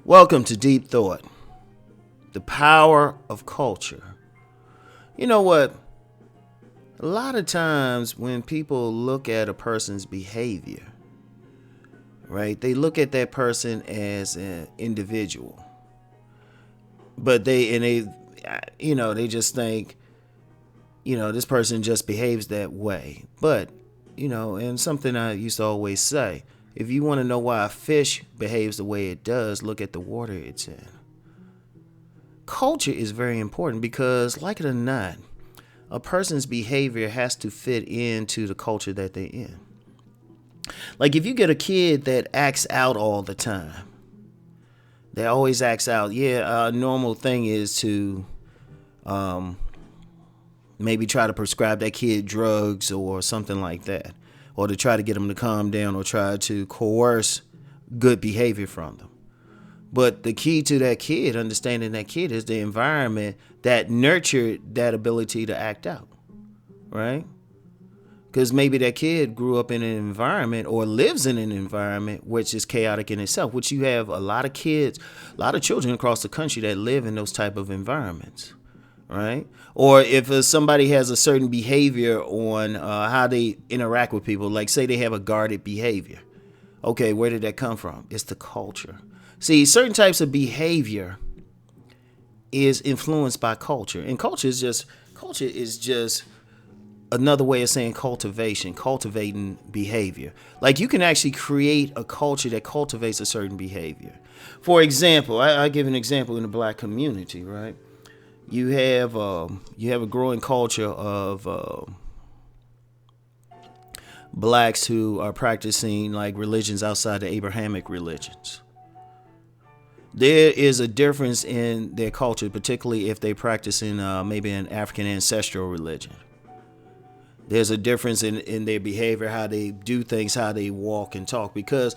Welcome to Deep Thought, the power of culture. You know what? A lot of times when people look at a person's behavior, right, they look at that person as an individual. But they just think, this person just behaves that way. But, and something I used to always say, if you want to know why a fish behaves the way it does, look at the water it's in. Culture is very important because, like it or not, a person's behavior has to fit into the culture that they're in. Like if you get a kid that acts out all the time, they always acts out. A normal thing is to maybe try to prescribe that kid drugs or something like that, or to try to get them to calm down or try to coerce good behavior from them. But the key to that kid, understanding that kid, is the environment that nurtured that ability to act out, right? Because maybe that kid grew up in an environment or lives in an environment which is chaotic in itself, which you have a lot of kids, a lot of children across the country that live in those type of environments, right? Or if somebody has a certain behavior on how they interact with people, like say they have a guarded behavior. Okay, where did that come from? It's the culture. See, certain types of behavior is influenced by culture. And culture is just another way of saying cultivation, cultivating behavior. Like you can actually create a culture that cultivates a certain behavior. For example, I give an example in the black community, right? You have a growing culture of blacks who are practicing like religions outside the Abrahamic religions. There is a difference in their culture, particularly if they practice in maybe an African ancestral religion. There's a difference in their behavior, how they do things, how they walk and talk, because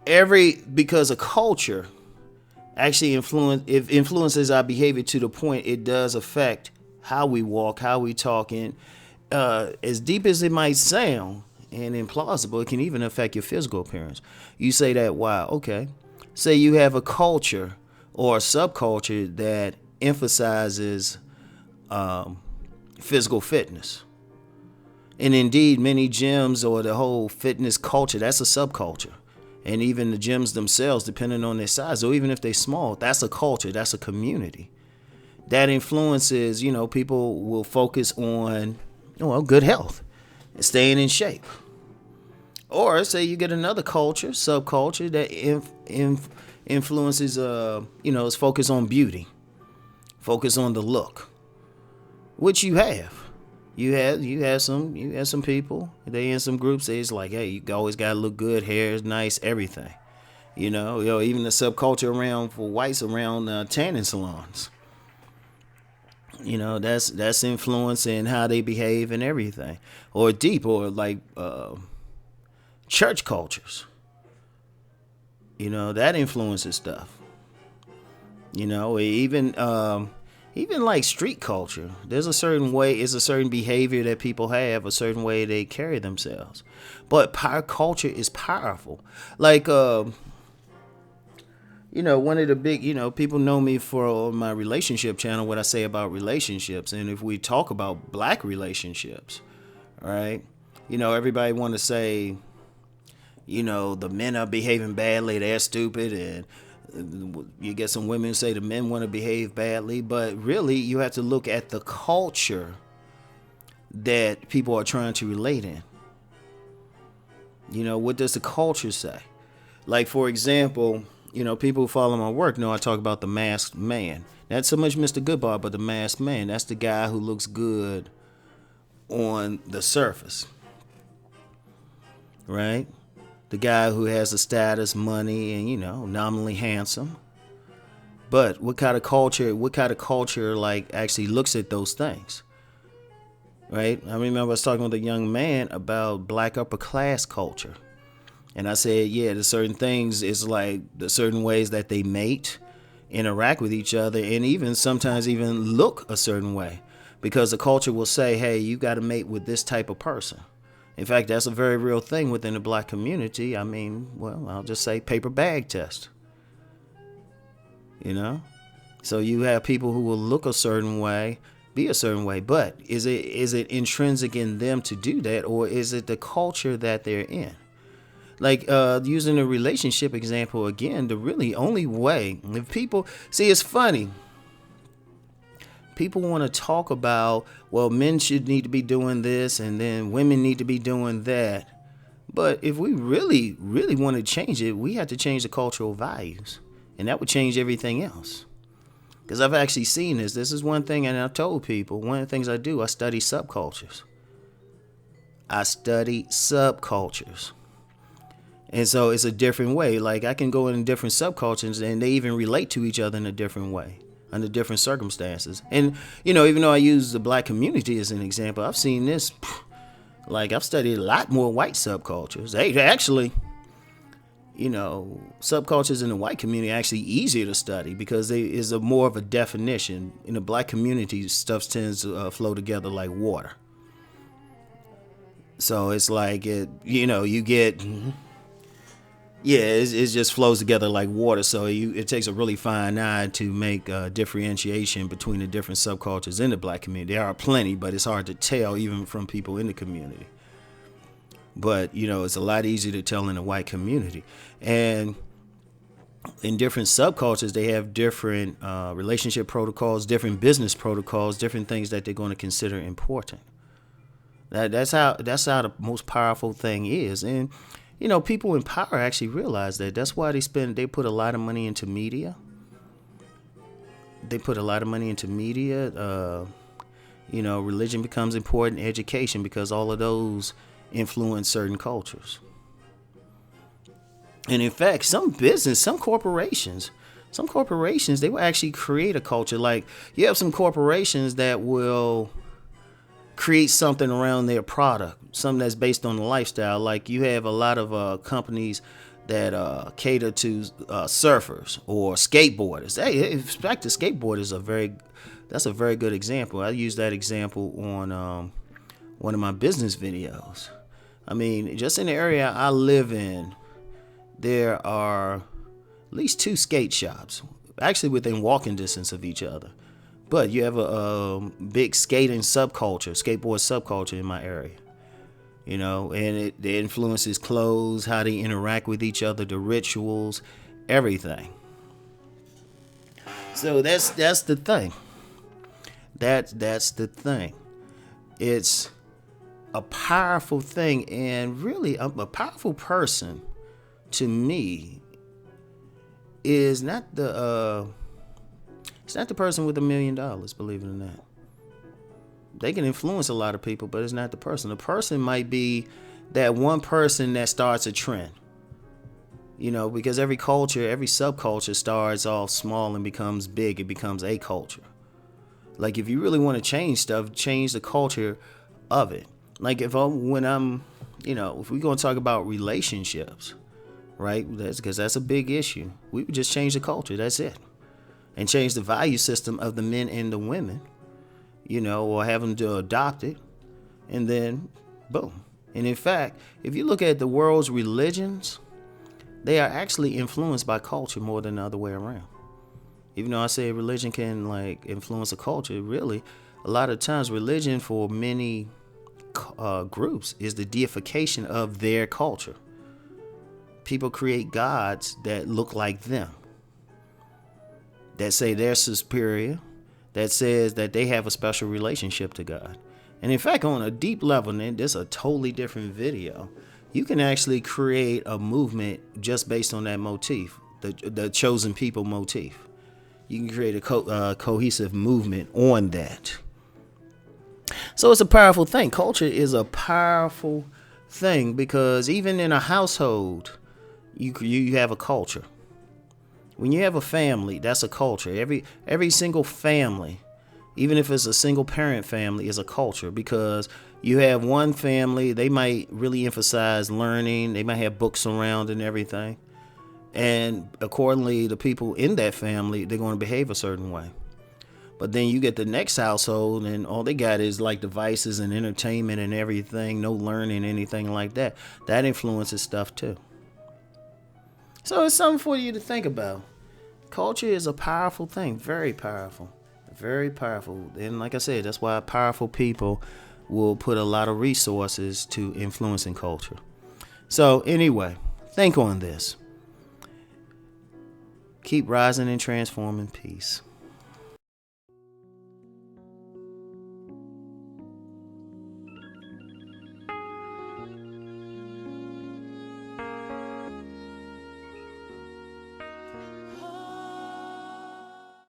a culture actually influences our behavior to the point it does affect how we walk, how we talk, and as deep as it might sound and implausible, it can even affect your physical appearance. You say that, wow, okay. Say you have a culture or a subculture that emphasizes physical fitness. And indeed, many gyms or the whole fitness culture, that's a subculture. And even the gyms themselves, depending on their size, or even if they're small, that's a culture, that's a community. That influences, people will focus on, good health and staying in shape. Or say you get another culture, subculture, that influences, is focused on beauty, focus on the look, which you have. You have some people. They in some groups. It's like, hey, you always gotta look good. Hair is nice, everything. Even the subculture around for whites around tanning salons. That's influencing how they behave and everything. Or deep, or like church cultures. That influences stuff. Even like street culture, there's a certain way, it's a certain behavior that people have, a certain way they carry themselves. But culture is powerful. Like, one of the big, people know me for my relationship channel, what I say about relationships. And if we talk about black relationships, right, everybody want to say, the men are behaving badly, they're stupid, and you get some women who say the men want to behave badly, but really you have to look at the culture that people are trying to relate in. What does the culture say? Like, for example, people who follow my work know I talk about the masked man. Not so much Mr. Goodbar, but the masked man. That's the guy who looks good on the surface, right? The guy who has a status, money, and, nominally handsome. But what kind of culture like actually looks at those things? Right? I remember I was talking with a young man about black upper class culture. And I said, yeah, there's certain things, it's like the certain ways that they mate, interact with each other, and even sometimes even look a certain way. Because the culture will say, hey, you got to mate with this type of person. In fact, that's a very real thing within the black community. I mean, well, I'll just say paper bag test. You know? So you have people who will look a certain way, be a certain way, but is it intrinsic in them to do that, or is it the culture that they're in? Like using a relationship example again, the really only way, if people, see, it's funny. People want to talk about, well, men should need to be doing this and then women need to be doing that. But if we really, really want to change it, we have to change the cultural values. And that would change everything else. Because I've actually seen this. This is one thing, and I've told people, one of the things I do, I study subcultures. And so it's a different way. Like I can go in different subcultures and they even relate to each other in a different way, under different circumstances. And, you know, even though I use the black community as an example, I've seen this, like I've studied a lot more white subcultures. They actually, you know, subcultures in the white community are actually easier to study because there is a more of a definition. In the black community, stuff tends to flow together like water. So it's like, you get... Yeah, it just flows together like water. So it takes a really fine eye to make differentiation between the different subcultures in the black community. There are plenty, but it's hard to tell even from people in the community. But, you know, it's a lot easier to tell in the white community. And in different subcultures, they have different relationship protocols, different business protocols, different things that they're going to consider important. That's how the most powerful thing is. And you know, people in power actually realize that. That's why they put a lot of money into media. You know, religion becomes important, education, because all of those influence certain cultures. And in fact, some corporations, they will actually create a culture. Like you have some corporations that will create something around their product, something that's based on the lifestyle. Like you have a lot of companies that cater to surfers or skateboarders. Hey, in fact, the skateboarders that's a very good example. I use that example on one of my business videos. I mean, just in the area I live in, there are at least 2 skate shops, actually within walking distance of each other. But you have a big skateboard subculture in my area, you know, and it influences clothes, how they interact with each other, the rituals, everything. So that's the thing. That's the thing. It's a powerful thing, and really a powerful person to me is not the it's not the person with $1 million, believe it or not. They can influence a lot of people, but it's not the person. The person might be that one person that starts a trend. You know, because every subculture starts off small and becomes big. It becomes a culture. Like if you really want to change stuff, change the culture of it. Like if we're going to talk about relationships, right? Because that's a big issue. We would just change the culture. That's it. And change the value system of the men and the women, you know, or have them to adopt it, and then boom. And in fact, if you look at the world's religions, they are actually influenced by culture more than the other way around. Even though I say religion can like influence a culture, really, a lot of times religion for many groups is the deification of their culture. People create gods that look like them, that say they're superior, that says that they have a special relationship to God. And in fact, on a deep level, and this is a totally different video, you can actually create a movement just based on that motif, the chosen people motif. You can create a cohesive movement on that. So it's a powerful thing. Culture is a powerful thing because even in a household, you have a culture. When you have a family, that's a culture. Every single family Even if it's a single parent family, is a culture, because you have one family, they might really emphasize learning, they might have books around and everything. And accordingly, the people in that family, they're going to behave a certain way. But then you get the next household and all they got is like devices and entertainment and everything, no learning, anything like that. That influences stuff too. So it's something for you to think about. Culture is a powerful thing, very powerful. Very powerful. And like I said, that's why powerful people will put a lot of resources to influencing culture. So anyway, think on this. Keep rising and transforming. Peace.